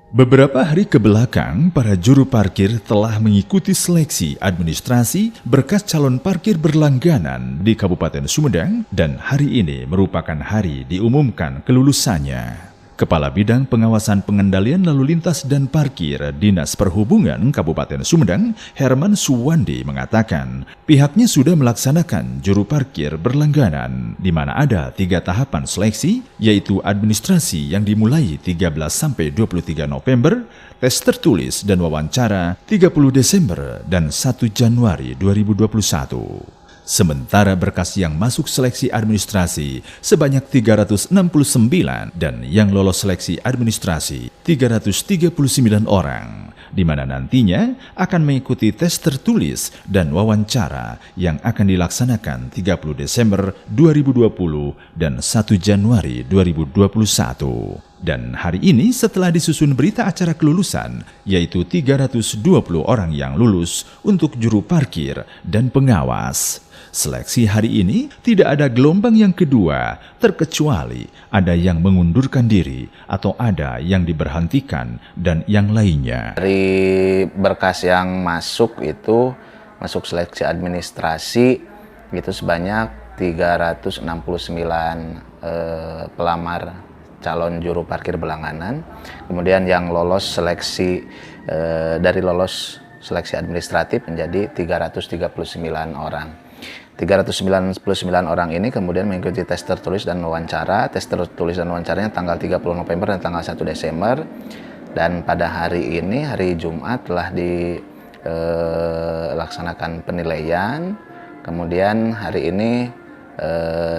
Beberapa hari kebelakang, para juru parkir telah mengikuti seleksi administrasi berkas calon parkir berlangganan di Kabupaten Sumedang dan hari ini merupakan hari diumumkan kelulusannya. Kepala Bidang Pengawasan Pengendalian Lalu Lintas dan Parkir Dinas Perhubungan Kabupaten Sumedang, Herman Suwandi mengatakan pihaknya sudah melaksanakan juru parkir berlangganan di mana ada 3 tahapan seleksi, yaitu administrasi yang dimulai 13-23 November, tes tertulis dan wawancara 30 Desember dan 1 Januari 2021. Sementara berkas yang masuk seleksi administrasi sebanyak 369 dan yang lolos seleksi administrasi 339 orang, di mana nantinya akan mengikuti tes tertulis dan wawancara yang akan dilaksanakan 30 Desember 2020 dan 1 Januari 2021. Dan hari ini setelah disusun berita acara kelulusan, yaitu 320 orang yang lulus untuk juru parkir dan pengawas. Seleksi hari ini tidak ada gelombang yang kedua, terkecuali ada yang mengundurkan diri atau ada yang diberhentikan dan yang lainnya. Dari berkas yang masuk itu, masuk seleksi administrasi itu sebanyak 369 pelamar calon juru parkir berlangganan. Kemudian yang lolos seleksi dari lolos seleksi administratif menjadi 339 orang. 399 orang ini kemudian mengikuti tes tertulis dan wawancara. Tes tertulis dan wawancaranya tanggal 30 November dan tanggal 1 Desember. Dan pada hari ini, hari Jumat, telah dilaksanakan penilaian. Kemudian hari ini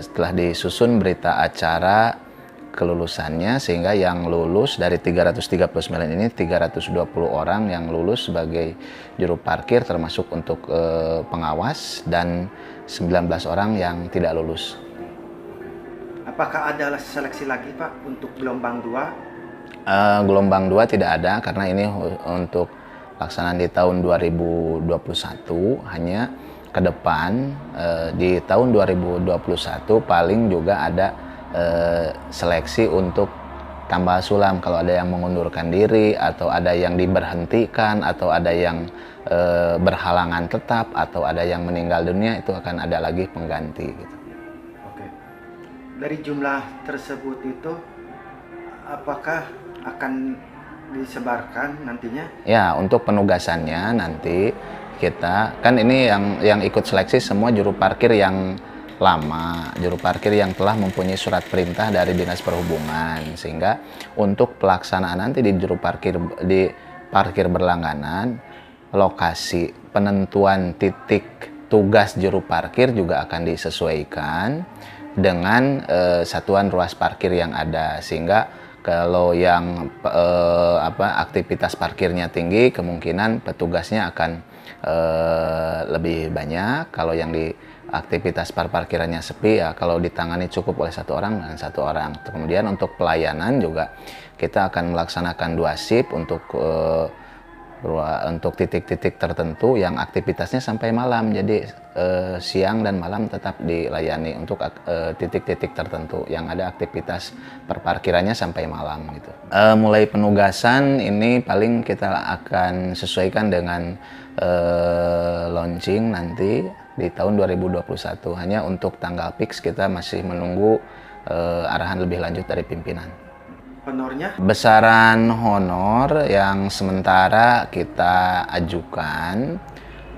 setelah disusun berita acara kelulusannya, sehingga yang lulus dari 339 ini 320 orang yang lulus sebagai juru parkir termasuk untuk pengawas dan 19 orang yang tidak lulus. Apakah ada seleksi lagi Pak untuk gelombang 2? Gelombang 2 tidak ada karena ini untuk pelaksanaan di tahun 2021. Hanya ke depan di tahun 2021 paling juga ada seleksi untuk tambal sulam kalau ada yang mengundurkan diri atau ada yang diberhentikan atau ada yang berhalangan tetap atau ada yang meninggal dunia, itu akan ada lagi pengganti gitu. Oke. Dari jumlah tersebut itu apakah akan disebarkan nantinya? Ya, untuk penugasannya nanti kita kan ini yang ikut seleksi semua juru parkir yang lama, juru parkir yang telah mempunyai surat perintah dari Dinas Perhubungan, sehingga untuk pelaksanaan nanti di juru parkir di parkir berlangganan, lokasi penentuan titik tugas juru parkir juga akan disesuaikan dengan satuan ruas parkir yang ada, sehingga kalau yang aktivitas parkirnya tinggi, kemungkinan petugasnya akan lebih banyak. Kalau yang di aktivitas parkirannya sepi, ya kalau ditangani cukup oleh 1 orang dan 1 orang. Kemudian untuk pelayanan juga kita akan melaksanakan 2 shift untuk titik-titik tertentu yang aktivitasnya sampai malam. Jadi siang dan malam tetap dilayani untuk titik-titik tertentu yang ada aktivitas perparkirannya sampai malam gitu. Mulai penugasan ini paling kita akan sesuaikan dengan launching nanti di tahun 2021. Hanya untuk tanggal fix kita masih menunggu arahan lebih lanjut dari pimpinan. Honornya? Besaran honor yang sementara kita ajukan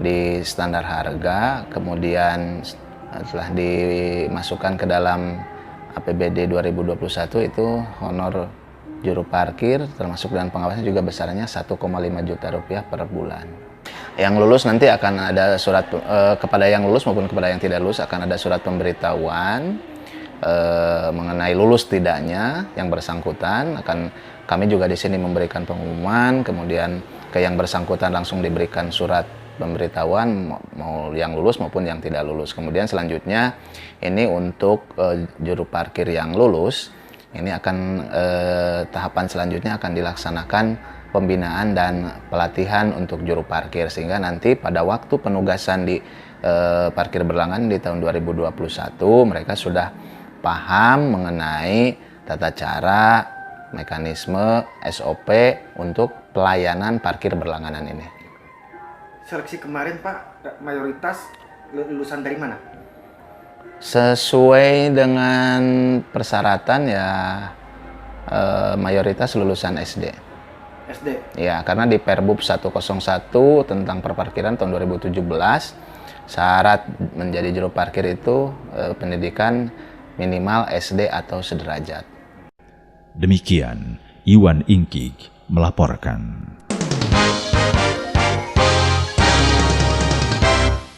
di standar harga, kemudian setelah dimasukkan ke dalam APBD 2021 itu honor juru parkir termasuk dan pengawasnya juga besarannya 1,5 juta rupiah per bulan. Yang lulus nanti akan ada surat kepada yang lulus maupun kepada yang tidak lulus akan ada surat pemberitahuan mengenai lulus tidaknya yang bersangkutan. Akan kami juga di sini memberikan pengumuman, kemudian ke yang bersangkutan langsung diberikan surat pemberitahuan mau yang lulus maupun yang tidak lulus. Kemudian selanjutnya ini untuk juru parkir yang lulus, ini akan tahapan selanjutnya akan dilaksanakan pembinaan dan pelatihan untuk juru parkir, sehingga nanti pada waktu penugasan di parkir berlangganan di tahun 2021 mereka sudah paham mengenai tata cara mekanisme SOP untuk pelayanan parkir berlangganan ini. Seleksi kemarin Pak, mayoritas lulusan dari mana? Sesuai dengan persyaratan ya mayoritas lulusan SD. SD? Ya, karena di Perbub 101 tentang perparkiran tahun 2017, syarat menjadi juru parkir itu pendidikan minimal SD atau sederajat. Demikian, Iwan Ingkig melaporkan.